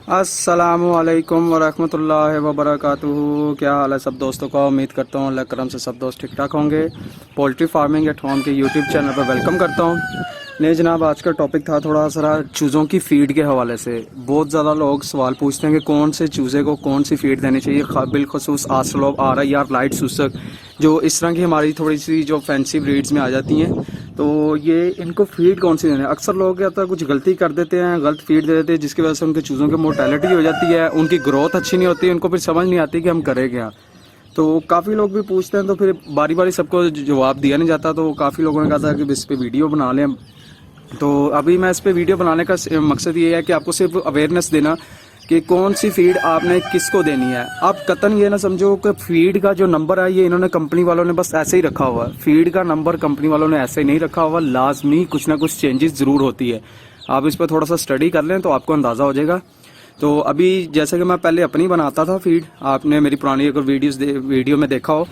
अस्सलामुअलैकुम वरहमतुल्लाहि वबरकातुहू। क्या हाल है सब दोस्तों का। उम्मीद करता हूँ अल्लाह करम से सब दोस्त ठीक ठाक होंगे। पोल्ट्री फार्मिंग एट होम के यूट्यूब चैनल पर वेलकम करता हूँ। नहीं जनाब, आज का टॉपिक था थोड़ा सा चूज़ों की फ़ीड के हवाले से। बहुत ज़्यादा लोग सवाल पूछते हैं कि कौन से चूज़े को कौन सी फ़ीड देनी चाहिए, बिलखसूस आस्ट्रेलोप RIR लाइट सूसक, जो इस तरह की हमारी थोड़ी सी जो फैंसी ब्रीड्स में आ जाती हैं। तो ये इनको फीड कौन सी देनी है। अक्सर लोग क्या होता है, कुछ गलती कर देते हैं, गलत फीड दे देते हैं, जिसकी वजह से उनके चूज़ों की मोर्टेलिटी हो जाती है, उनकी ग्रोथ अच्छी नहीं होती, उनको फिर समझ नहीं आती कि हम करें क्या। तो काफ़ी लोग भी पूछते हैं, तो फिर बारी बारी सबको जवाब दिया नहीं जाता। तो काफ़ी लोगों ने कहा था कि इस पर वीडियो बना लें। तो अभी मैं इस पे वीडियो बनाने का मकसद ये है कि आपको सिर्फ अवेयरनेस देना कि कौन सी फीड आपने किसको देनी है। आप कतन ये ना समझो कि फीड का जो नंबर है ये इन्होंने कंपनी वालों ने बस ऐसे ही रखा हुआ है। फीड का नंबर कंपनी वालों ने ऐसे ही नहीं रखा हुआ, लाजमी कुछ ना कुछ चेंजेस ज़रूर होती है। आप इस पर थोड़ा सा स्टडी कर लें तो आपको अंदाज़ा हो जाएगा। तो अभी जैसे कि मैं पहले अपनी बनाता था फीड, आपने मेरी पुरानी अगर वीडियो में देखा हो,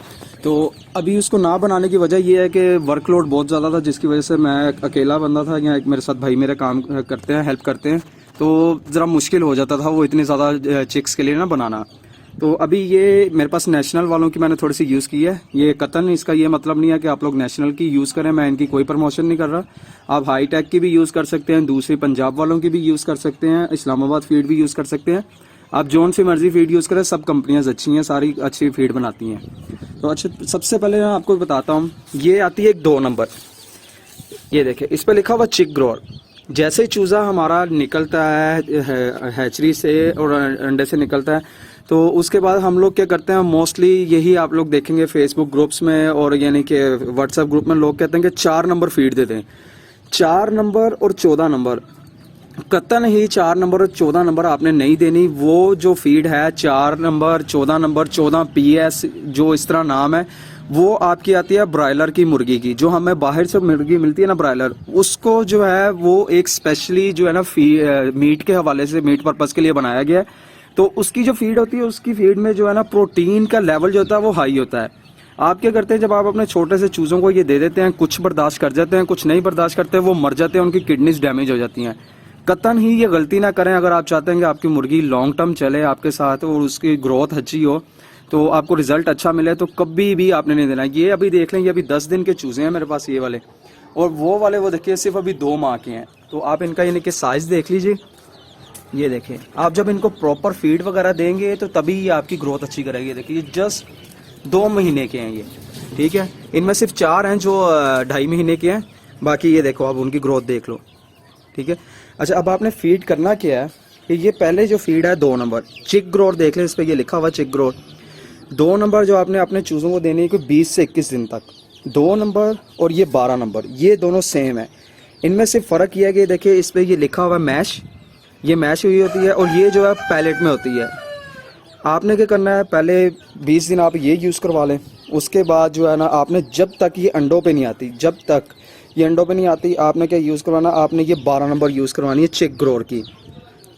तो अभी उसको ना बनाने की वजह यह है कि वर्कलोड बहुत ज़्यादा था, जिसकी वजह से मैं अकेला बंदा था। यहाँ एक मेरे साथ भाई मेरे काम करते हैं, हेल्प करते हैं, तो ज़रा मुश्किल हो जाता था वो इतने ज़्यादा चिक्स के लिए ना बनाना। तो अभी ये मेरे पास नेशनल वालों की मैंने थोड़ी सी यूज़ की है। ये कतन इसका ये मतलब नहीं है कि आप लोग नेशनल की यूज़ करें, मैं इनकी कोई प्रमोशन नहीं कर रहा। आप हाई टेक की भी यूज़ कर सकते हैं, दूसरी पंजाब वालों की भी यूज़ कर सकते हैं, इस्लामाबाद फीड भी यूज़ कर सकते हैं। आप जोन सी मर्जी फीड यूज़ करें, सब कंपनियाँ अच्छी हैं, सारी अच्छी फीड बनाती हैं। तो अच्छा, सबसे पहले मैं आपको बताता हूँ, ये आती है एक 2 नंबर। ये देखिए इस पर लिखा हुआ चिक ग्रोअर। जैसे ही चूज़ा हमारा निकलता है हैचरी से और अंडे से निकलता है, तो उसके बाद हम लोग क्या करते हैं, मोस्टली यही आप लोग देखेंगे फेसबुक ग्रुप्स में और यानी कि व्हाट्सएप ग्रुप में, लोग कहते हैं कि 4 नंबर फीड देते हैं। 4 नंबर और 14 नंबर, कतन ही 4 नंबर और 14 नंबर आपने नहीं देनी। वो जो फीड है 4 नंबर 14 नंबर 14 PS जो इस तरह नाम है, वो आपकी आती है ब्रायलर की मुर्गी की। जो हमें बाहर से मुर्गी मिलती है ना ब्रायलर, उसको जो है वो एक स्पेशली जो है ना मीट के हवाले से, मीट पर्पज़ के लिए बनाया गया है। तो उसकी जो फीड होती है, उसकी फीड में जो है ना प्रोटीन का लेवल जो होता है वो हाई होता है। आप क्या करते हैं, जब आप अपने छोटे से चूज़ों को ये दे देते हैं, कुछ बर्दाश्त कर जाते हैं, कुछ नहीं बर्दाश्त करते, वो मर जाते हैं, उनकी किडनीज डैमेज हो जाती हैं। कतन ही ये गलती ना करें। अगर आप चाहते हैं कि आपकी मुर्गी लॉन्ग टर्म चले आपके साथ और उसकी ग्रोथ अच्छी हो, तो आपको रिजल्ट अच्छा मिले, तो कभी भी आपने नहीं देना। ये अभी देख लें, ये अभी 10 दिन के चूज़े हैं मेरे पास ये वाले, और वो वाले वो देखिए सिर्फ अभी 2 माह के हैं। तो आप इनका यानी कि साइज़ देख लीजिए। ये देखें, आप जब इनको प्रॉपर फीड वगैरह देंगे तो तभी ये आपकी ग्रोथ अच्छी करेगी। देखिए जस्ट 2 महीने के हैं ये, ठीक है। इनमें सिर्फ 4 हैं जो 2.5 महीने के हैं, बाकी ये देखो, आप उनकी ग्रोथ देख लो, ठीक है। अच्छा, अब आपने फीड करना क्या है कि ये पहले जो फीड है 2 नंबर चिक ग्रोथ देख लें, इस पर ये लिखा हुआ चिक ग्रोथ। 2 नंबर जो आपने अपने चूज़ों को देनी है कि 20 से 21 दिन तक। 2 नंबर और ये 12 नंबर, ये दोनों सेम है। इनमें से फ़र्क यह है कि देखिए इस पर ये लिखा हुआ मैश, ये मैश हुई होती है, और ये जो है पैलेट में होती है। आपने क्या करना है, पहले 20 दिन आप ये यूज़ करवा लें। उसके बाद जो है ना, आपने जब तक ये अंडों पे नहीं आती, जब तक ये अंडों पे नहीं आती, आपने क्या यूज़ करवाना, आपने ये 12 नंबर यूज़ करवानी है चिक ग्रोअर की।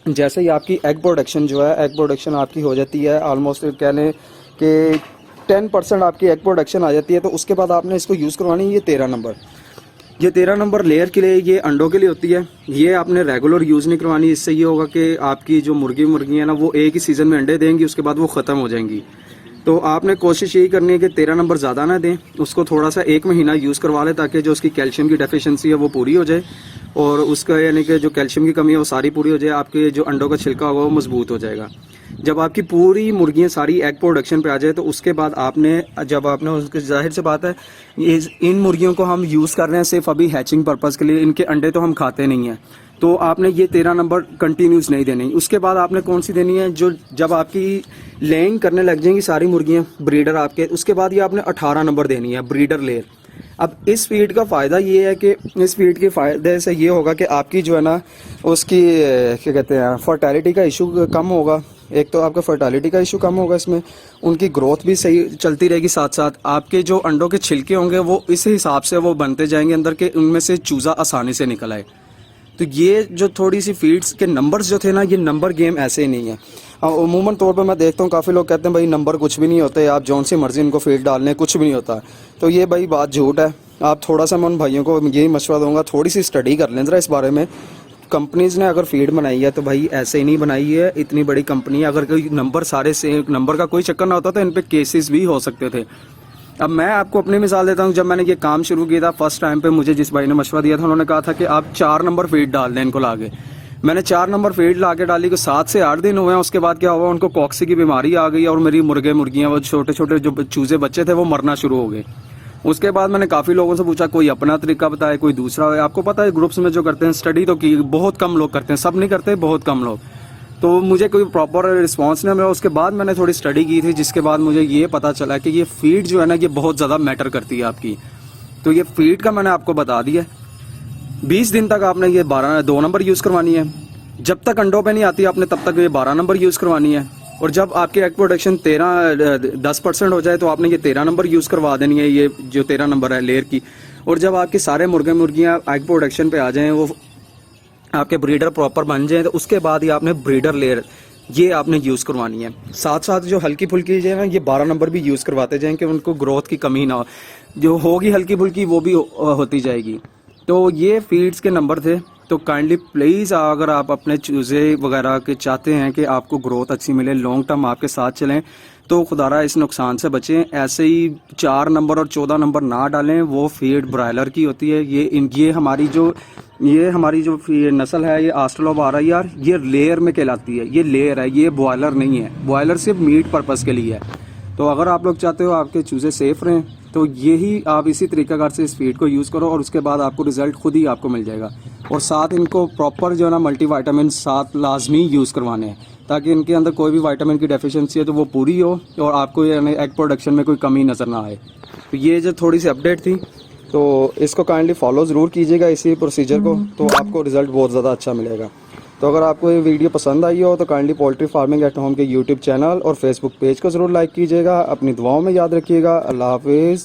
जैसे ही आपकी एग प्रोडक्शन जो है, एग प्रोडक्शन आपकी हो जाती है, ऑलमोस्ट कह लें कि 10% आपकी एग प्रोडक्शन आ जाती है, तो उसके बाद आपने इसको यूज़ करवानी है ये 13 नंबर। ये 13 नंबर लेयर के लिए, ये अंडों के लिए होती है। ये आपने रेगुलर यूज़ नहीं करवानी। इससे ये होगा कि आपकी जो मुर्गी है ना, वो एक ही सीज़न में अंडे देंगी, उसके बाद वो ख़त्म हो जाएंगी। तो आपने कोशिश यही करनी है कि 13 नंबर ज़्यादा ना दें, उसको थोड़ा सा 1 महीना यूज़ करवा लें, ताकि जो उसकी कैल्शियम की डेफिशिएंसी है वो पूरी हो जाए, और उसका यानी कि जो कैल्शियम की कमी है वो सारी पूरी हो जाए। आपके जो अंडों का छिलका होगा वो मजबूत हो जाएगा। जब आपकी पूरी मुर्गियाँ सारी एग प्रोडक्शन पे आ जाए, तो उसके बाद जब आपने उसके, जाहिर सी बात है इन मुर्गियों को हम यूज़ कर रहे हैं सिर्फ अभी हैचिंग पर्पज़ के लिए, इनके अंडे तो हम खाते नहीं हैं। तो आपने ये 13 नंबर कंटिन्यूस नहीं देनी। उसके बाद आपने कौन सी देनी है, जो जब आपकी लेइंग करने लग जाएंगी सारी मुर्गियाँ ब्रीडर आपके, उसके बाद ये आपने 18 नंबर देनी है ब्रीडर लेयर। अब इस फीड का फ़ायदा ये है कि इस फीड के फ़ायदे से ये होगा कि आपकी जो है ना, उसकी क्या कहते हैं, फर्टिलिटी का इशू कम होगा। एक तो आपका फर्टिलिटी का इशू कम होगा, इसमें उनकी ग्रोथ भी सही चलती रहेगी। साथ साथ आपके जो अंडों के छिलके होंगे वो इस हिसाब से वो बनते जाएंगे अंदर के, उनमें से चूज़ा आसानी से निकल आए। तो ये जो थोड़ी सी फीड्स के नंबर्स जो थे ना, ये नंबर गेम ऐसे ही नहीं है। अमूमन तौर पे मैं देखता हूँ काफ़ी लोग कहते हैं भाई नंबर कुछ भी नहीं होते, आप जौन सी मर्जी इनको फीड डालने, कुछ भी नहीं होता। तो ये भाई बात झूठ है। आप थोड़ा सा, मैं उन भाइयों को यही मशवरा दूंगा, थोड़ी सी स्टडी कर लें ज़रा इस बारे में। कंपनीज़ ने अगर फीड बनाई है तो भाई ऐसे ही नहीं बनाई है, इतनी बड़ी कंपनी है। अगर कोई नंबर सारे से नंबर का कोई चक्कर ना होता तो इन पे केसेस भी हो सकते थे। अब मैं आपको अपनी मिसाल देता हूँ, जब मैंने ये काम शुरू किया था फर्स्ट टाइम पे मुझे जिस भाई ने मशवरा दिया था, उन्होंने कहा था कि आप 4 नंबर फीड डाल दें इनको लाके। मैंने 4 नंबर फीड ला के डाली, को 7 से 8 दिन हुए हैं। उसके बाद क्या हुआ, उनको कॉक्सी की बीमारी आ गई और मेरी मुर्गियाँ वो छोटे छोटे जो चूजे बच्चे थे वो मरना शुरू हो गए। उसके बाद मैंने काफ़ी लोगों से पूछा, कोई अपना तरीका बताए, कोई दूसरा है। आपको पता है ग्रुप्स में जो करते हैं स्टडी तो की बहुत कम लोग करते हैं, सब नहीं करते, बहुत कम लोग। तो मुझे कोई प्रॉपर रिस्पांस नहीं मिला। उसके बाद मैंने थोड़ी स्टडी की थी, जिसके बाद मुझे ये पता चला कि ये फीड जो है ना ये बहुत ज़्यादा मैटर करती है आपकी। तो ये फीड का मैंने आपको बता दिया, 20 दिन तक आपने ये 2 नंबर यूज़ करवानी है। जब तक अंडों पे नहीं आती आपने तब तक ये 12 नंबर यूज़ करवानी है। और जब आपकी एग प्रोडक्शन 10% हो जाए तो आपने ये 13 नंबर यूज़ करवा देनी है, ये जो 13 नंबर है लेयर की। और जब आपके सारे मुर्गियाँ एग प्रोडक्शन पे आ जाएँ, वो आपके ब्रीडर प्रॉपर बन जाए, तो उसके बाद ही आपने ब्रीडर लेयर ये आपने यूज़ करवानी है। साथ साथ जो हल्की फुल्की जो है ना ये 12 नंबर भी यूज़ करवाते जाएँ कि उनको ग्रोथ की कमी ना हो। जो होगी हल्की फुल्की वो भी होती जाएगी। तो ये फीड्स के नंबर थे। तो काइंडली प्लीज़ अगर आप अपने चूज़े वगैरह के चाहते हैं कि आपको ग्रोथ अच्छी मिले, लॉन्ग टर्म आपके साथ चलें, तो खुदारा इस नुकसान से बचें। ऐसे ही 4 नंबर और 14 नंबर ना डालें, वो फीड ब्रायलर की होती है। ये हमारी जो नस्ल है ये ऑस्ट्रेलोबारा ये लेयर में कहलाती है। ये लेयर है, ये बॉयलर नहीं है। बॉयलर सिर्फ मीट पर्पज़ के लिए है। तो अगर आप लोग चाहते हो आपके चूज़े सेफ रहें तो यही आप इसी तरीक़ाकार से इस फीड को यूज़ करो और उसके बाद आपको रिज़ल्ट खुद ही आपको मिल जाएगा। और साथ इनको प्रॉपर जो है ना मल्टीविटामिन साथ लाजमी यूज़ करवाने हैं, ताकि इनके अंदर कोई भी विटामिन की डेफिशिएंसी है तो वो पूरी हो और आपको यानी एग प्रोडक्शन में कोई कमी नज़र ना आए। तो ये जो थोड़ी सी अपडेट थी, तो इसको काइंडली फॉलो ज़रूर कीजिएगा इसी प्रोसीजर को, तो आपको रिज़ल्ट बहुत ज़्यादा अच्छा मिलेगा। तो अगर आपको ये वीडियो पसंद आई हो तो kindly poultry farming at home के यूट्यूब चैनल और फेसबुक पेज को ज़रूर लाइक कीजिएगा। अपनी दुआओं में याद रखिएगा। अल्लाह हाफिज़।